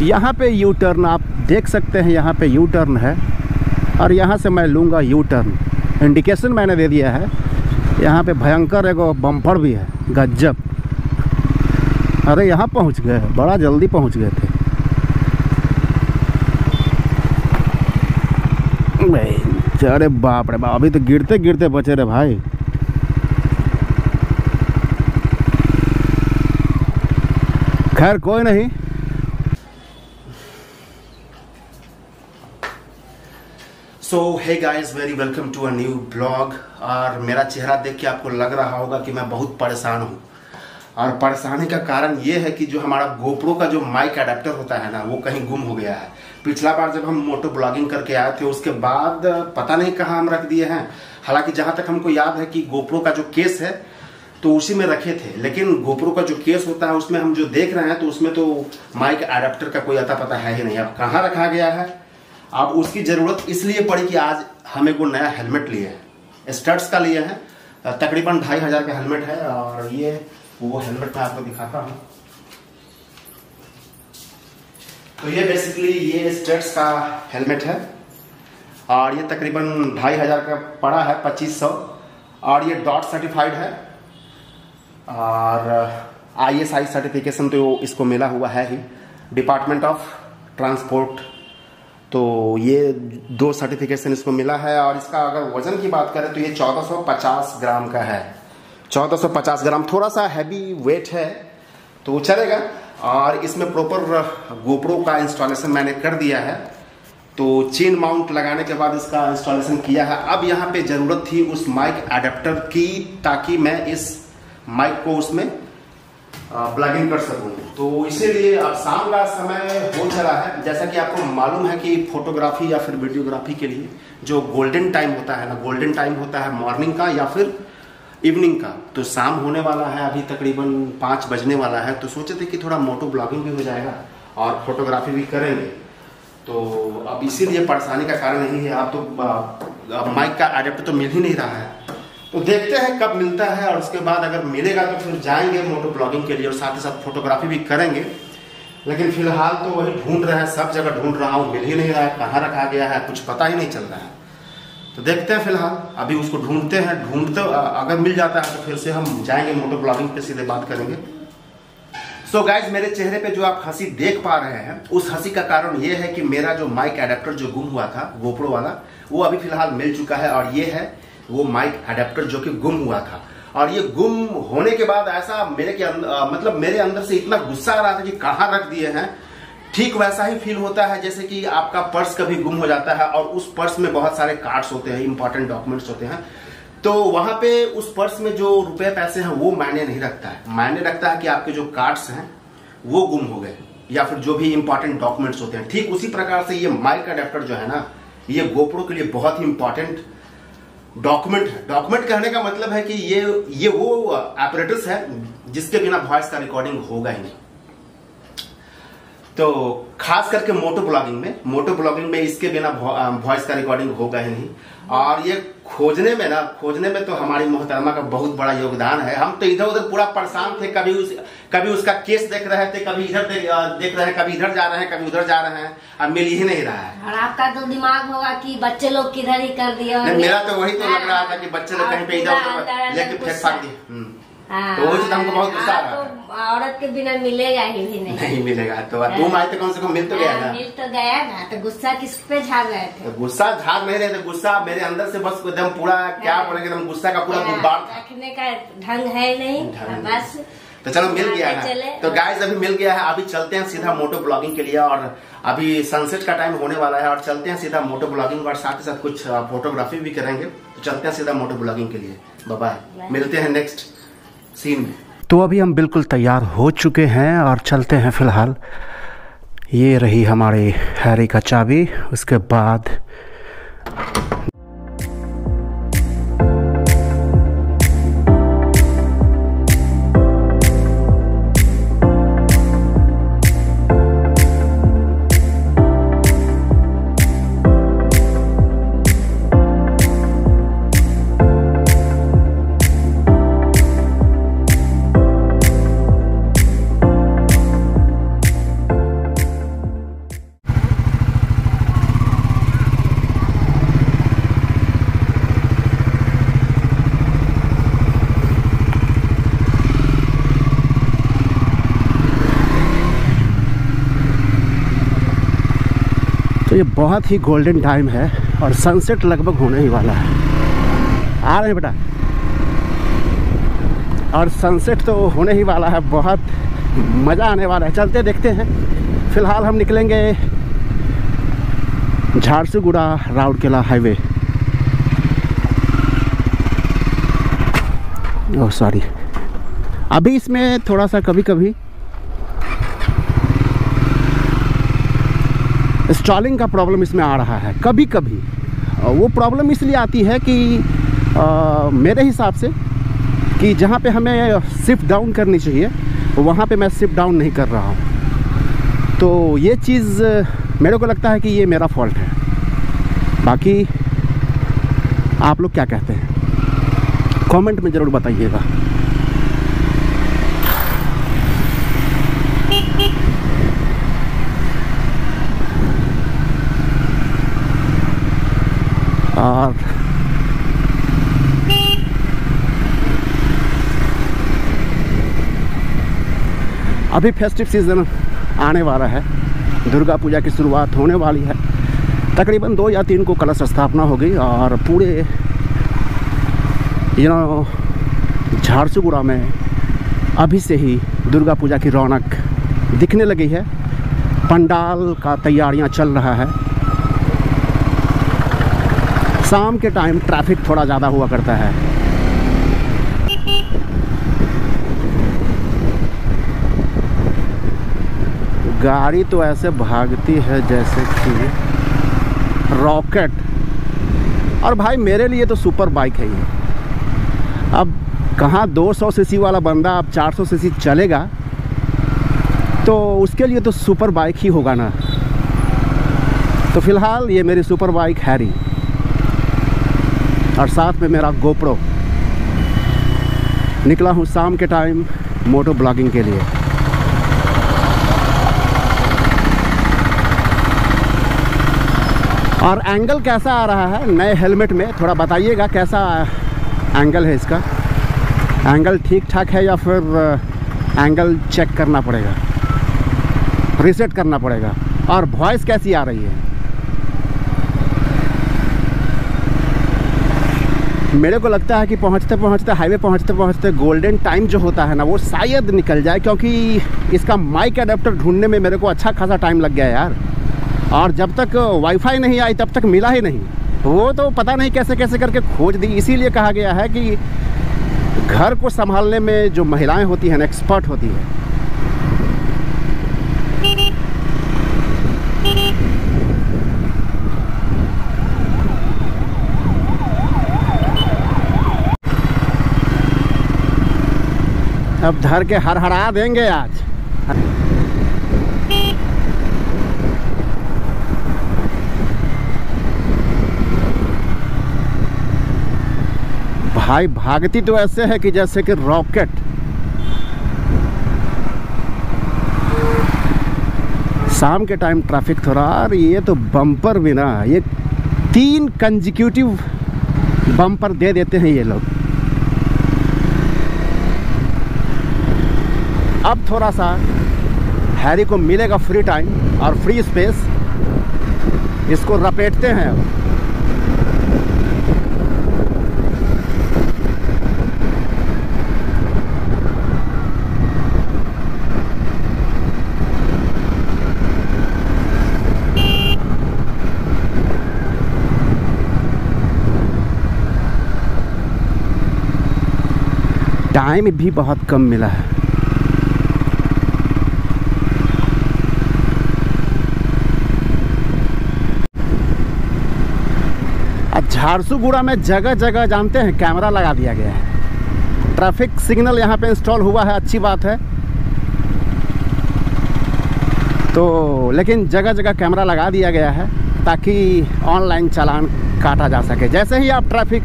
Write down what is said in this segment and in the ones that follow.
यहाँ पे U turn आप देख सकते हैं, यहाँ पे यू टर्न है और यहाँ से मैं लूँगा यू टर्न। इंडिकेशन मैंने दे दिया है। यहाँ पे भयंकर एगो बम्पर भी है, गजब। अरे यहाँ पहुँच गए, बड़ा जल्दी पहुँच गए थे। अरे बाप रे बाप, अभी तो गिरते गिरते बचे रे भाई। खैर कोई नहीं। So hey guys, very welcome to a new blog. और मेरा चेहरा देख के आपको लग रहा होगा कि मैं बहुत परेशान हूँ। और परेशानी का कारण ये है कि जो हमारा गोप्रो का जो माइक अडेप्टर होता है ना, वो कहीं गुम हो गया है। पिछला बार जब हम मोटो ब्लॉगिंग करके आए थे, उसके बाद पता नहीं कहाँ हम रख दिए हैं। हालांकि जहां तक हमको याद है कि गोप्रो का जो केस है तो उसी में रखे थे, लेकिन गोप्रो का जो केस होता है उसमें हम जो देख रहे हैं तो उसमें तो माइक अडेप्टर का कोई अता पता है ही नहीं। अब कहाँ रखा गया है। अब उसकी जरूरत इसलिए पड़ी कि आज हमें को नया हेलमेट लिए है, स्टड्स का लिए है। तकरीबन 2500 का हेलमेट है। और ये वो हेलमेट मैं आपको दिखाता हूँ। तो ये बेसिकली ये स्टड्स का हेलमेट है और ये तकरीबन 2500 का पड़ा है, 2500। और ये डॉट सर्टिफाइड है और ISI सर्टिफिकेशन तो इसको मिला हुआ है ही, डिपार्टमेंट ऑफ ट्रांसपोर्ट। तो ये 2 सर्टिफिकेशन इसको मिला है। और इसका अगर वजन की बात करें तो ये 1450 ग्राम का है। 1450 ग्राम, थोड़ा सा हैवी वेट है तो चलेगा। और इसमें प्रॉपर गोप्रो का इंस्टॉलेशन मैंने कर दिया है। तो चेन माउंट लगाने के बाद इसका इंस्टॉलेशन किया है। अब यहाँ पे ज़रूरत थी उस माइक अडेप्टर की, ताकि मैं इस माइक को उसमें प्लग इन कर सकूं। तो इसीलिए अब शाम का समय हो चला है। जैसा कि आपको मालूम है कि फोटोग्राफी या फिर वीडियोग्राफी के लिए जो गोल्डन टाइम होता है ना, गोल्डन टाइम होता है मॉर्निंग का या फिर इवनिंग का। तो शाम होने वाला है, अभी तकरीबन 5 बजने वाला है। तो सोचे थे कि थोड़ा मोटो ब्लॉगिंग भी हो जाएगा और फोटोग्राफी भी करेंगे। तो अब इसीलिए परेशानी का कारण यही है। आप तो माइक का एडेप्टर तो मिल ही नहीं रहा है। तो देखते हैं कब मिलता है और उसके बाद अगर मिलेगा तो फिर जाएंगे मोटो ब्लॉगिंग के लिए और साथ ही साथ फोटोग्राफी भी करेंगे। लेकिन फिलहाल तो वही ढूंढ रहे हैं, सब जगह ढूंढ रहा हूँ, मिल ही नहीं रहा है। कहाँ रखा गया है कुछ पता ही नहीं चल रहा है। तो देखते हैं, फिलहाल अभी उसको ढूंढते हैं। ढूंढते अगर मिल जाता है तो फिर से हम जाएंगे मोटो ब्लॉगिंग पे, सीधे बात करेंगे। सो गाइज, मेरे चेहरे पे जो आप हंसी देख पा रहे हैं, उस हंसी का कारण ये है कि मेरा जो माइक अडेप्टर जो गुम हुआ था गोप्रो वाला, वो अभी फिलहाल मिल चुका है। और ये है वो माइक अडेप्टर जो कि गुम हुआ था। और ये गुम होने के बाद ऐसा मेरे अंदर से इतना गुस्सा आ रहा था कि कहाँ रख दिए हैं। ठीक वैसा ही फील होता है जैसे कि आपका पर्स कभी गुम हो जाता है और उस पर्स में बहुत सारे कार्ड्स होते हैं, इंपॉर्टेंट डॉक्यूमेंट्स होते हैं। तो वहां पे उस पर्स में जो रुपए पैसे हैं वो मायने नहीं रखता है। मायने रखता है कि आपके जो कार्ड्स हैं वो गुम हो गए या फिर जो भी इंपॉर्टेंट डॉक्यूमेंट्स होते हैं। ठीक उसी प्रकार से ये माइक अडेप्टर जो है ना, ये गोप्रो के लिए बहुत ही इंपॉर्टेंट डॉक्यूमेंट है। डॉक्यूमेंट कहने का मतलब है कि ये वो apparatus है जिसके बिना वॉइस का रिकॉर्डिंग होगा ही नहीं। तो खास करके मोटो ब्लॉगिंग में इसके बिना वॉइस का रिकॉर्डिंग होगा ही नहीं। और ये खोजने में तो हमारी मोहतरमा का बहुत बड़ा योगदान है। हम तो इधर उधर पूरा परेशान थे। कभी उसका केस देख रहे थे, कभी इधर देख रहे हैं, कभी इधर जा रहे हैं, कभी उधर जा रहे हैं। अब मिल ही नहीं रहा है। और आपका तो दिमाग होगा कि बच्चे लोग किधर ही कर दिए। मेरा तो वही तो लग रहा था कि बच्चे लोग कहीं पे इधर उधर लेके फेंक फाक दिए। तो वही तो हमको बहुत गुस्सा आ रहा है। औरत के बिना मिलेगा ही भी नहीं मिलेगा। तो तुम आए तो कम से कम मिल तो गया ना। मिल तो गया ना। तो गुस्सा किस पे झाड़ रहे थे? तो गुस्सा झाड़ नहीं रहे थे। गुस्सा मेरे अंदर से बस एकदम पूरा क्या बोलेंगे, एकदम गुस्सा का पूरा गुब्बार रखने का ढंग है नहीं बस। तो चलो मिल गया है। तो गाइस अभी मिल गया है। अभी चलते हैं सीधा मोटो ब्लॉगिंग के लिए। और अभी सनसेट का टाइम होने वाला है और चलते हैं सीधा मोटो ब्लॉगिंग और साथ ही साथ कुछ फोटोग्राफी भी करेंगे। तो चलते हैं सीधा मोटो ब्लॉगिंग के लिए। बाय बाय, मिलते हैं नेक्स्ट सीन में। तो अभी हम बिल्कुल तैयार हो चुके हैं और चलते हैं। फिलहाल ये रही हमारी हैरी का चाबी। उसके बाद ये बहुत ही गोल्डन टाइम है और सनसेट लगभग होने ही वाला है। आ रहे हैं बेटा, और सनसेट तो होने ही वाला है, बहुत मज़ा आने वाला है। चलते देखते हैं। फ़िलहाल हम निकलेंगे Jharsuguda Rourkela highway. Oh sorry, अभी इसमें थोड़ा सा कभी कभी स्टॉलिंग का प्रॉब्लम इसमें आ रहा है कभी कभी। वो प्रॉब्लम इसलिए आती है कि मेरे हिसाब से कि जहाँ पे हमें शिफ्ट डाउन करनी चाहिए वहाँ पे मैं शिफ्ट डाउन नहीं कर रहा हूँ। तो ये चीज़ मेरे को लगता है कि ये मेरा फॉल्ट है। बाकी आप लोग क्या कहते हैं कमेंट में ज़रूर बताइएगा। और अभी फेस्टिव सीज़न आने वाला है, दुर्गा पूजा की शुरुआत होने वाली है। तकरीबन 2 या 3 को कलश स्थापना होगी और पूरे झारसुगुड़ा में अभी से ही दुर्गा पूजा की रौनक दिखने लगी है। पंडाल का तैयारियां चल रहा है। शाम के टाइम ट्रैफिक थोड़ा ज़्यादा हुआ करता है। गाड़ी तो ऐसे भागती है जैसे कि रॉकेट। और भाई मेरे लिए तो सुपर बाइक है ये। अब कहाँ 200 सीसी वाला बंदा अब 400 सीसी चलेगा, तो उसके लिए तो सुपर बाइक ही होगा ना। तो फिलहाल ये मेरी सुपर बाइक हैरी और साथ में मेरा गोप्रो। निकला हूँ शाम के टाइम मोटो ब्लॉगिंग के लिए। और एंगल कैसा आ रहा है नए हेलमेट में, थोड़ा बताइएगा कैसा एंगल है इसका। एंगल ठीक ठाक है या फिर एंगल चेक करना पड़ेगा, रीसेट करना पड़ेगा। और वॉइस कैसी आ रही है। मेरे को लगता है कि पहुंचते पहुंचते हाईवे पहुंचते पहुंचते गोल्डन टाइम जो होता है ना वो शायद निकल जाए, क्योंकि इसका माइक एडेप्टर ढूंढने में मेरे को अच्छा खासा टाइम लग गया यार। और जब तक वाईफाई नहीं आई तब तक मिला ही नहीं। वो तो पता नहीं कैसे कैसे करके खोज दी। इसीलिए कहा गया है कि घर को संभालने में जो महिलाएं होती हैं ना एक्सपर्ट होती हैं। अब धर के हरहरा देंगे आज। भाई भागती तो ऐसे है कि जैसे कि रॉकेट। शाम के टाइम ट्रैफिक थोड़ा, और ये तो बम्पर भी ना, ये 3 कंजिक्यूटिव बम्पर दे देते हैं ये लोग। अब थोड़ा सा हैरी को मिलेगा फ्री टाइम और फ्री स्पेस, इसको रपेटते हैं। टाइम भी बहुत कम मिला है। झारसुगुड़ा में जगह जगह जानते हैं कैमरा लगा दिया गया है। ट्रैफिक सिग्नल यहाँ पे इंस्टॉल हुआ है, अच्छी बात है। तो लेकिन जगह जगह कैमरा लगा दिया गया है ताकि ऑनलाइन चालान काटा जा सके। जैसे ही आप ट्रैफिक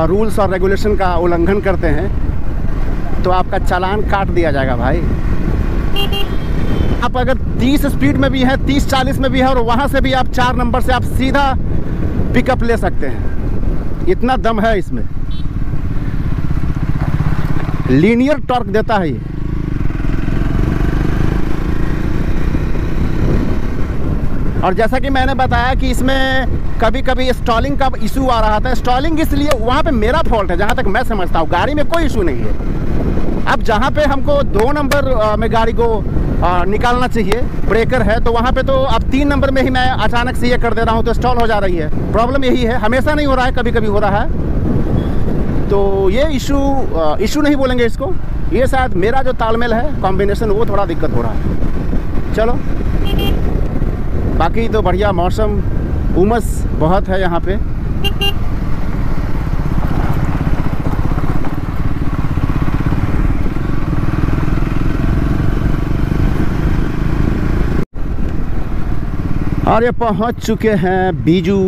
रूल्स और रेगुलेशन का उल्लंघन करते हैं तो आपका चालान काट दिया जाएगा भाई। आप अगर 30 स्पीड में भी है, 30-40 में भी है, और वहाँ से भी आप 4 नंबर से आप सीधा पिकअप ले सकते हैं। इतना दम है इसमें, लीनियर टॉर्क देता है ये। और जैसा कि मैंने बताया कि इसमें कभी कभी स्टॉलिंग का इशू आ रहा था। स्टॉलिंग इसलिए वहाँ पे मेरा फॉल्ट है, जहाँ तक मैं समझता हूँ। गाड़ी में कोई इशू नहीं है। अब जहाँ पे हमको 2 नंबर में गाड़ी को निकालना चाहिए, ब्रेकर है, तो वहाँ पे तो अब 3 नंबर में ही मैं अचानक से ये कर दे रहा हूँ तो स्टॉल हो जा रही है। प्रॉब्लम यही है, हमेशा नहीं हो रहा है, कभी कभी हो रहा है। तो ये इशू नहीं बोलेंगे इसको, ये शायद मेरा जो तालमेल है, कॉम्बिनेशन, वो थोड़ा दिक्कत हो रहा है। चलो, बाकी तो बढ़िया मौसम, उमस बहुत है यहाँ पे। और ये पहुँच चुके हैं Biju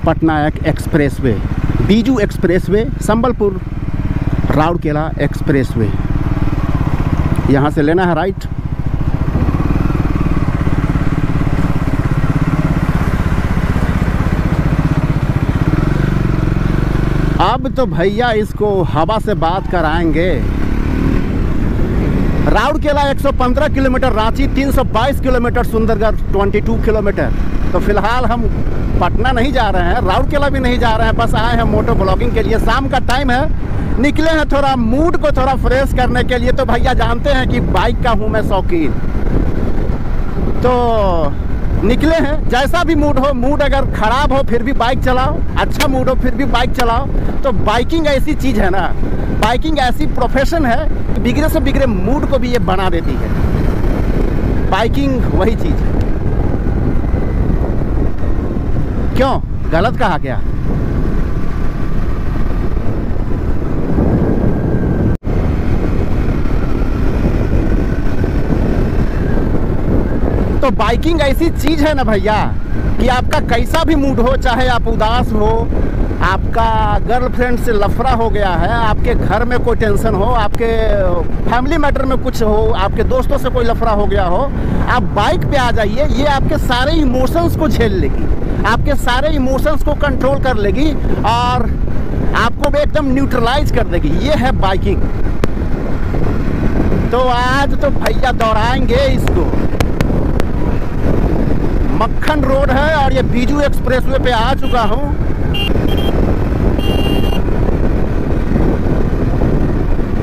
Patnaik expressway, Biju expressway, Sambalpur Rourkela expressway. यहाँ से लेना है राइट। अब तो भैया इसको हवा से बात कराएंगे। Rourkela 115 kilometre, Ranchi 322 kilometre, Sundargarh 22 kilometre. तो फिलहाल हम पटना नहीं जा रहे हैं, राउरकेला भी नहीं जा रहे हैं, बस आए हैं मोटो ब्लॉगिंग के लिए। शाम का टाइम है, निकले हैं थोड़ा मूड को थोड़ा फ्रेश करने के लिए। तो भैया जानते हैं कि बाइक का हूँ मैं शौकीन, तो निकले हैं। जैसा भी मूड हो, मूड अगर ख़राब हो फिर भी बाइक चलाओ, अच्छा मूड हो फिर भी बाइक चलाओ। तो बाइकिंग ऐसी चीज़ है ना, बाइकिंग ऐसी प्रोफेशन है कि बिगड़े से बिगड़े मूड को भी ये बना देती है। बाइकिंग वही चीज़ है। क्यों गलत कहा क्या? तो बाइकिंग ऐसी चीज़ है ना भैया कि आपका कैसा भी मूड हो, चाहे आप उदास हो, आपका गर्लफ्रेंड से लफड़ा हो गया है, आपके घर में कोई टेंशन हो, आपके फैमिली मैटर में कुछ हो, आपके दोस्तों से कोई लफड़ा हो गया हो, आप बाइक पे आ जाइए। ये आपके सारे इमोशंस को झेल लेगी, आपके सारे इमोशंस को कंट्रोल कर लेगी और आपको भी एकदम न्यूट्रलाइज कर देगी। ये है बाइकिंग। तो आज तो भैया दौड़ाएंगे इसको। मक्खन रोड है और ये बीजू एक्सप्रेसवे पे आ चुका हूँ।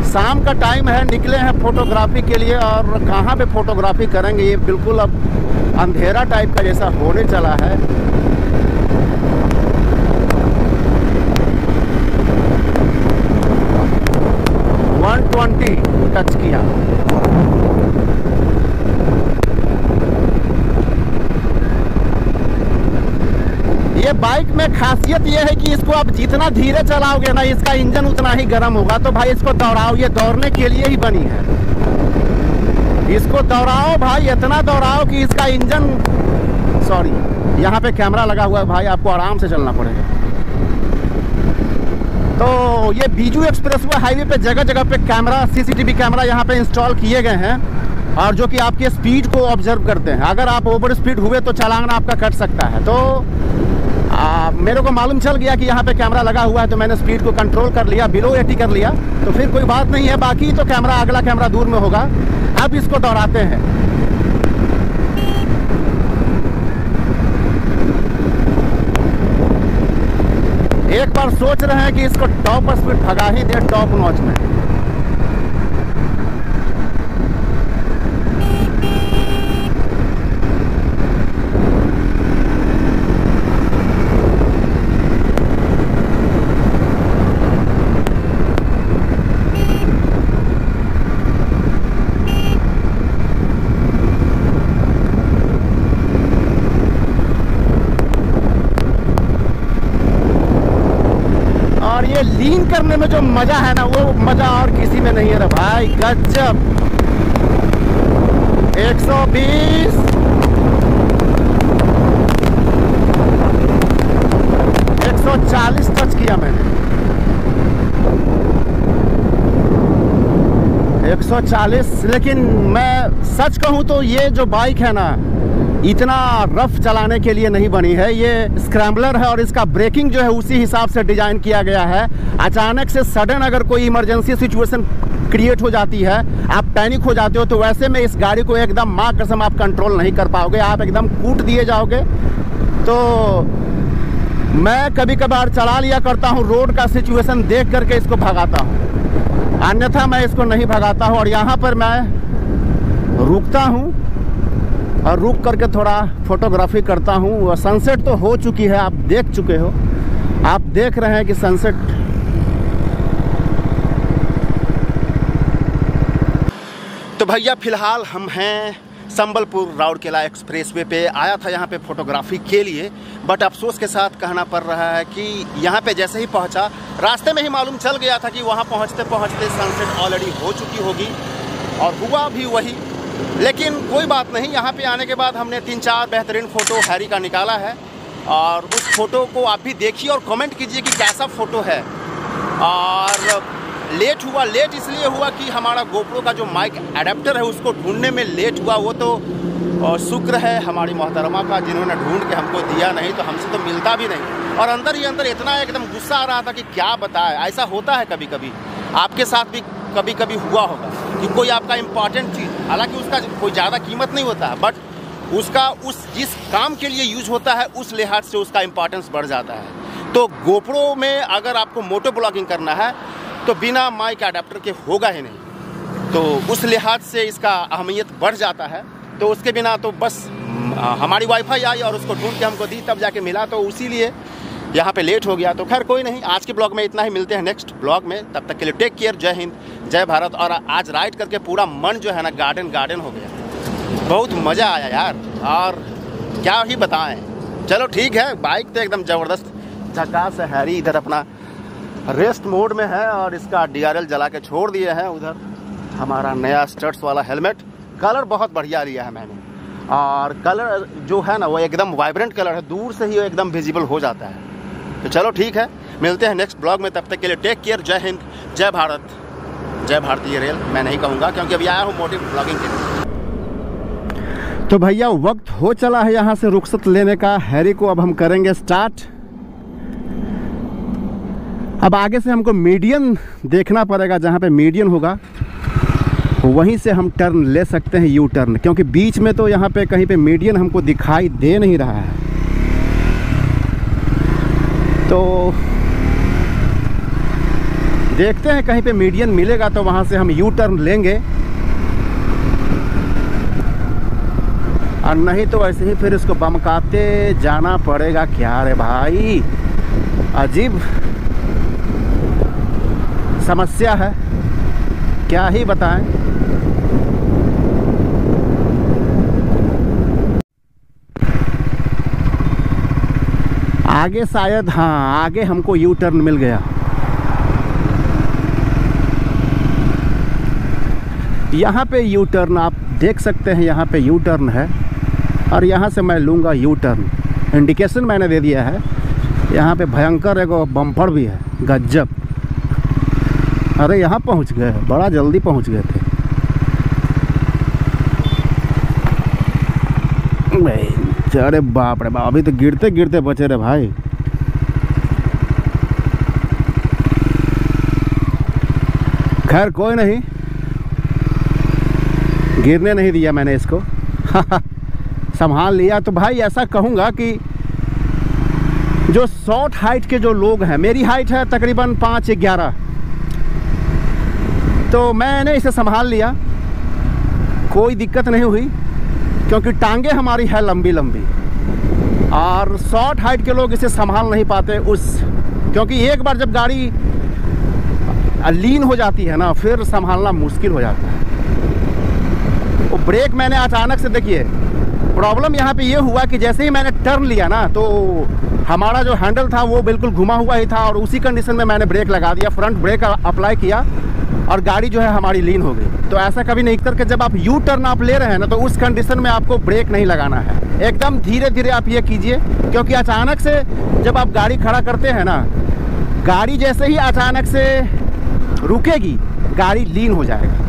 शाम का टाइम है, निकले हैं फोटोग्राफी के लिए। और कहाँ पे फोटोग्राफी करेंगे, ये बिल्कुल अब अंधेरा टाइप का जैसा होने चला है। टच किया। ये बाइक में खासियत ये है कि इसको आप जितना धीरे चलाओगे ना, इसका इंजन उतना ही गर्म होगा। तो भाई इसको दौड़ाओ, ये दौड़ने के लिए ही बनी है। इसको दौड़ाओ भाई, इतना दौड़ाओ कि इसका इंजन, सॉरी यहाँ पे कैमरा लगा हुआ है भाई, आपको आराम से चलना पड़ेगा। तो ये बीजू एक्सप्रेसवे हाईवे पे जगह जगह पे कैमरा, सीसीटीवी कैमरा यहाँ पे इंस्टॉल किए गए हैं, और जो कि आपके स्पीड को ऑब्जर्व करते हैं। अगर आप ओवर स्पीड हुए तो चालान आपका कट सकता है। तो मेरे को मालूम चल गया कि यहाँ पे कैमरा लगा हुआ है, तो मैंने स्पीड को कंट्रोल कर लिया, बिलो 80 कर लिया, तो फिर कोई बात नहीं है। बाकी तो कैमरा, अगला कैमरा दूर में होगा। अब इसको दौड़ाते हैं। एक बार सोच रहे हैं कि इसको टॉप स्पीड भगा ही दे, टॉप नॉच में। लीन करने में जो मजा है ना, वो मजा और किसी में नहीं है रे भाई। गजब। 120, 140 टच किया मैंने। 140। लेकिन मैं सच कहूँ तो ये जो बाइक है ना, इतना रफ चलाने के लिए नहीं बनी है। ये स्क्रैम्बलर है और इसका ब्रेकिंग जो है उसी हिसाब से डिज़ाइन किया गया है। अचानक से सडन अगर कोई इमरजेंसी सिचुएशन क्रिएट हो जाती है, आप पैनिक हो जाते हो, तो वैसे में इस गाड़ी को एकदम माँ कसम आप कंट्रोल नहीं कर पाओगे, आप एकदम कूट दिए जाओगे। तो मैं कभी कभार चला लिया करता हूँ, रोड का सिचुएशन देख करके इसको भगाता हूँ, अन्यथा मैं इसको नहीं भगाता हूँ। और यहाँ पर मैं रुकता हूँ और रुक करके थोड़ा फोटोग्राफी करता हूँ। सनसेट तो हो चुकी है, आप देख चुके हो, आप देख रहे हैं कि सनसेट। तो भैया फ़िलहाल हम हैं संबलपुर राउरकेला एक्सप्रेसवे पे। आया था यहाँ पे फोटोग्राफी के लिए, बट अफसोस के साथ कहना पड़ रहा है कि यहाँ पे जैसे ही पहुँचा, रास्ते में ही मालूम चल गया था कि वहाँ पहुँचते पहुँचते सनसेट ऑलरेडी हो चुकी होगी, और हुआ भी वही। लेकिन कोई बात नहीं, यहाँ पे आने के बाद हमने 3-4 बेहतरीन फ़ोटो हैरी का निकाला है, और उस फ़ोटो को आप भी देखिए और कमेंट कीजिए कि कैसा फ़ोटो है। और लेट हुआ, लेट इसलिए हुआ कि हमारा गोप्रो का जो माइक एडेप्टर है उसको ढूंढने में लेट हुआ। वो तो शुक्र है हमारी मोहतरमा का, जिन्होंने ढूंढ के हमको दिया, नहीं तो हमसे तो मिलता भी नहीं। और अंदर ही अंदर इतना एकदम गुस्सा आ रहा था कि क्या बताए। ऐसा होता है कभी कभी, आपके साथ भी कभी कभी हुआ होगा कि कोई आपका इम्पॉर्टेंट चीज़, हालांकि उसका कोई ज़्यादा कीमत नहीं होता, बट उसका उस जिस काम के लिए यूज होता है उस लिहाज से उसका इम्पॉर्टेंस बढ़ जाता है। तो गोप्रो में अगर आपको मोटो ब्लॉगिंग करना है तो बिना माइक एडाप्टर के होगा ही नहीं, तो उस लिहाज से इसका अहमियत बढ़ जाता है। तो उसके बिना तो बस हमारी वाईफाई आई और उसको ढूंढ के हमको दी, तब जाके मिला, तो इसीलिए यहाँ पे लेट हो गया। तो खैर कोई नहीं, आज के ब्लॉग में इतना ही, मिलते हैं नेक्स्ट ब्लॉग में, तब तक के लिए टेक केयर, जय हिंद, जय भारत। और आज राइड करके पूरा मन जो है ना गार्डन गार्डन हो गया, बहुत मज़ा आया यार, और क्या ही बताएं। चलो ठीक है, बाइक तो एकदम ज़बरदस्त झकास है। हैरी इधर अपना रेस्ट मोड में है और इसका DRL जला के छोड़ दिए हैं। उधर हमारा नया स्टड्स वाला हेलमेट, कलर बहुत बढ़िया लिया है मैंने, और कलर जो है ना वो एकदम वाइब्रेंट कलर है, दूर से ही वो एकदम विजिबल हो जाता है। तो चलो ठीक है, मिलते हैं नेक्स्ट ब्लॉग में, तब तक के लिए टेक केयर, जय हिंद, जय भारत, जय भारतीय रेल। मैं नहीं कहूँगा क्योंकि अभी आया हूँ मोटिव ब्लॉगिंग के लिए। तो भैया वक्त हो चला है यहाँ से रुखसत लेने का। हैरी को अब हम करेंगे स्टार्ट। अब आगे से हमको मीडियन देखना पड़ेगा, जहाँ पे मीडियन होगा वहीं से हम टर्न ले सकते हैं, यू टर्न, क्योंकि बीच में तो यहाँ पे कहीं पे मीडियन हमको दिखाई दे नहीं रहा है। तो देखते हैं कहीं पे मीडियन मिलेगा तो वहाँ से हम यू टर्न लेंगे, और नहीं तो ऐसे ही फिर इसको बमकाते जाना पड़ेगा। क्या रे भाई, अजीब समस्या है, क्या ही बताएं। आगे शायद, हाँ आगे हमको यू टर्न मिल गया। यहाँ पे यू टर्न आप देख सकते हैं, यहाँ पे यू टर्न है, और यहाँ से मैं लूँगा यू टर्न। इंडिकेशन मैंने दे दिया है। यहाँ पे भयंकर एगो बम्पर भी है, गजब। अरे यहाँ पहुँच गए, बड़ा जल्दी पहुँच गए थे। अरे बाप रे बाप, अभी तो गिरते गिरते बचे रे भाई। खैर कोई नहीं, गिरने नहीं दिया मैंने इसको संभाल लिया। तो भाई ऐसा कहूँगा कि जो शॉर्ट हाइट के जो लोग हैं, मेरी हाइट है तकरीबन 5'11", तो मैंने इसे संभाल लिया, कोई दिक्कत नहीं हुई, क्योंकि टांगे हमारी है लंबी लंबी, और शॉर्ट हाइट के लोग इसे संभाल नहीं पाते क्योंकि एक बार जब गाड़ी लीन हो जाती है ना, फिर संभालना मुश्किल हो जाता है। वो ब्रेक मैंने अचानक से, देखिए प्रॉब्लम यहाँ पे ये हुआ कि जैसे ही मैंने टर्न लिया ना, तो हमारा जो हैंडल था वो बिल्कुल घुमा हुआ ही था, और उसी कंडीशन में मैंने ब्रेक लगा दिया, फ्रंट ब्रेक अप्लाई किया, और गाड़ी जो है हमारी लीन हो गई। तो ऐसा कभी नहीं करके जब आप यू टर्न आप ले रहे हैं ना, तो उस कंडीशन में आपको ब्रेक नहीं लगाना है, एकदम धीरे धीरे आप ये कीजिए, क्योंकि अचानक से जब आप गाड़ी खड़ा करते हैं ना, गाड़ी जैसे ही अचानक से रुकेगी, गाड़ी लीन हो जाएगा।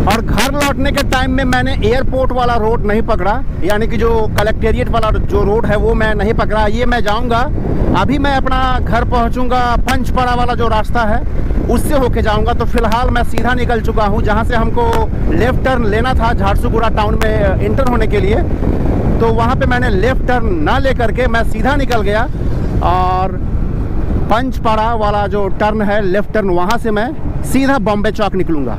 और घर लौटने के टाइम में मैंने एयरपोर्ट वाला रोड नहीं पकड़ा, यानी कि जो कलेक्टेरिएट वाला जो रोड है वो मैं नहीं पकड़ा। ये मैं जाऊंगा, अभी मैं अपना घर पहुंचूंगा पंचपड़ा वाला जो रास्ता है उससे होके जाऊंगा। तो फिलहाल मैं सीधा निकल चुका हूं जहां से हमको लेफ्ट टर्न लेना था झारसुगुड़ा टाउन में इंटर होने के लिए। तो वहां पे मैंने लेफ्ट टर्न ना लेकर के मैं सीधा निकल गया और पंचपड़ा वाला जो टर्न है लेफ्ट टर्न, वहां से मैं सीधा बॉम्बे चौक निकलूंगा।